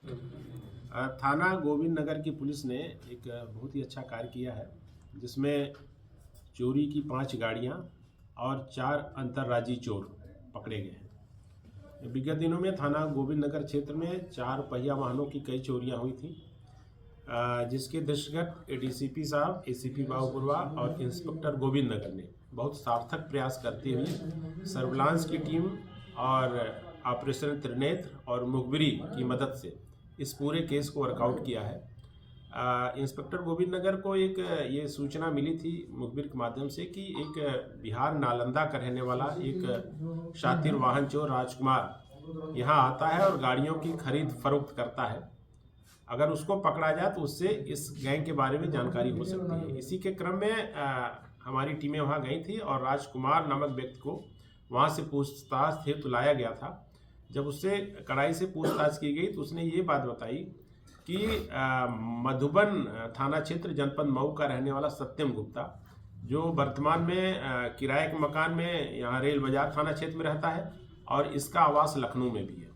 थाना गोविंद नगर की पुलिस ने एक बहुत ही अच्छा कार्य किया है, जिसमें चोरी की 5 गाड़ियां और 4 अंतर्राज्यीय चोर पकड़े गए हैं। विगत दिनों में थाना गोविंद नगर क्षेत्र में 4 पहिया वाहनों की कई चोरियां हुई थी, जिसके दृष्टिगत एडीसीपी साहब, एसीपी बाबूपुरवा और इंस्पेक्टर गोविंद नगर ने बहुत सार्थक प्रयास करते हुए सर्विलांस की टीम और ऑपरेशन त्रिनेत्र और मुखबिरी की मदद से इस पूरे केस को वर्कआउट किया है। इंस्पेक्टर गोविंद नगर को एक ये सूचना मिली थी मुखबिर के माध्यम से कि एक बिहार नालंदा का रहने वाला एक शातिर वाहन चोर राजकुमार यहाँ आता है और गाड़ियों की खरीद फरोख्त करता है। अगर उसको पकड़ा जाए तो उससे इस गैंग के बारे में जानकारी हो सकती है। इसी के क्रम में हमारी टीमें वहाँ गई थी और राजकुमार नामक व्यक्ति को वहाँ से पूछताछ हेतु लाया गया था। जब उससे कड़ाई से पूछताछ की गई तो उसने ये बात बताई कि मधुबन थाना क्षेत्र जनपद मऊ का रहने वाला सत्यम गुप्ता, जो वर्तमान में किराए के मकान में यहाँ रेल बाजार थाना क्षेत्र में रहता है और इसका आवास लखनऊ में भी है।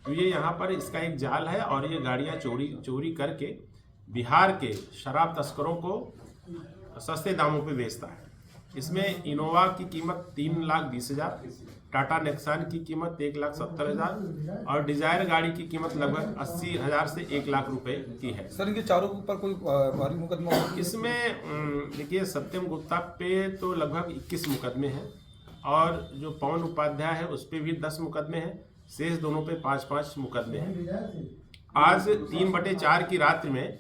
तो ये यहाँ पर इसका एक जाल है और ये गाड़ियाँ चोरी करके बिहार के शराब तस्करों को सस्ते दामों पे बेचता है। इसमें इनोवा की कीमत 3,20,000, टाटा नेक्सान की कीमत 1,70,000 और डिजायर गाड़ी की कीमत लगभग 80,000 से 1 लाख रुपए की है। सर, इनके चारों के ऊपर कोई भारी मुकदमा? इसमें देखिए, सत्यम गुप्ता पे तो लगभग 21 मुकदमे हैं और जो पवन उपाध्याय है उस पर भी 10 मुकदमे हैं। शेष दोनों पे 5-5 मुकदमे हैं। आज 3/4 की रात्रि में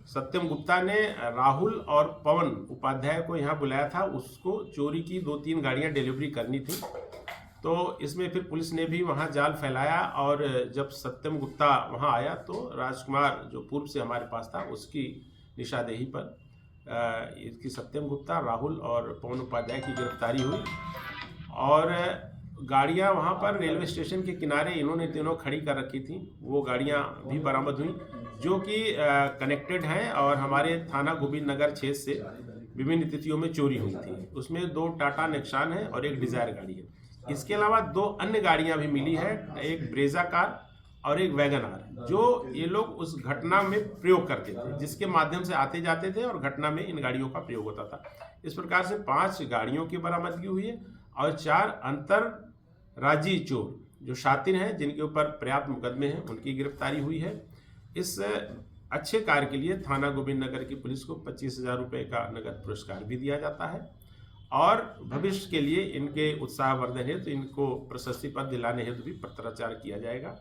सत्यम गुप्ता ने राहुल और पवन उपाध्याय को यहाँ बुलाया था। उसको चोरी की 2-3 गाड़ियाँ डिलीवरी करनी थी। तो इसमें फिर पुलिस ने भी वहाँ जाल फैलाया और जब सत्यम गुप्ता वहाँ आया तो राजकुमार जो पूर्व से हमारे पास था उसकी निशादेही पर इसकी सत्यम गुप्ता, राहुल और पवन उपाध्याय की गिरफ्तारी हुई और गाड़ियाँ वहाँ पर रेलवे स्टेशन के किनारे इन्होंने तीनों खड़ी कर रखी थी। वो गाड़ियाँ भी बरामद हुई जो कि कनेक्टेड हैं और हमारे थाना गोविंद नगर क्षेत्र से विभिन्न तिथियों में चोरी हुई थी। उसमें 2 टाटा नेक्सान है और एक डिजायर गाड़ी है। इसके अलावा 2 अन्य गाड़ियाँ भी मिली है, एक ब्रेजा कार और एक वैगन आर, जो ये लोग उस घटना में प्रयोग करते थे, जिसके माध्यम से आते जाते थे और घटना में इन गाड़ियों का प्रयोग होता था। इस प्रकार से 5 गाड़ियों की बरामदगी हुई है और 4 अंतर्राज्यीय चोर जो शातिर हैं, जिनके ऊपर पर्याप्त मुकदमे हैं, उनकी गिरफ्तारी हुई है। इस अच्छे कार्य के लिए थाना गोविंद नगर की पुलिस को 25,000 रुपये का नगद पुरस्कार भी दिया जाता है और भविष्य के लिए इनके उत्साहवर्धन हेतु इनको प्रशस्ति पत्र दिलाने हेतु भी पत्राचार किया जाएगा।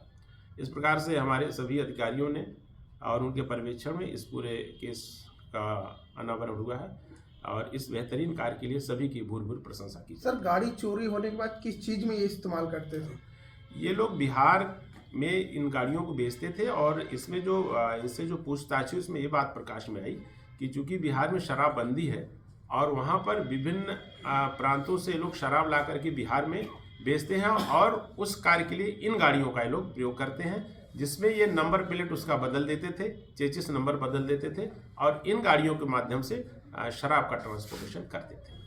इस प्रकार से हमारे सभी अधिकारियों ने और उनके पर्यवेक्षण में इस पूरे केस का अनावरण हुआ है और इस बेहतरीन कार्य के लिए सभी की भूर प्रशंसा की। सर, गाड़ी चोरी होने के बाद किस चीज़ में ये इस्तेमाल करते थे? ये लोग बिहार में इन गाड़ियों को बेचते थे और इसमें जो इससे जो पूछताछ है उसमें ये बात प्रकाश में आई कि चूंकि बिहार में शराबबंदी है और वहाँ पर विभिन्न प्रांतों से लोग शराब ला करके बिहार में बेचते हैं और उस कार्य के लिए इन गाड़ियों का ये लोग प्रयोग करते हैं, जिसमें ये नंबर प्लेट उसका बदल देते थे, चेचिस नंबर बदल देते थे और इन गाड़ियों के माध्यम से शराब का ट्रांसपोर्टेशन करते थे।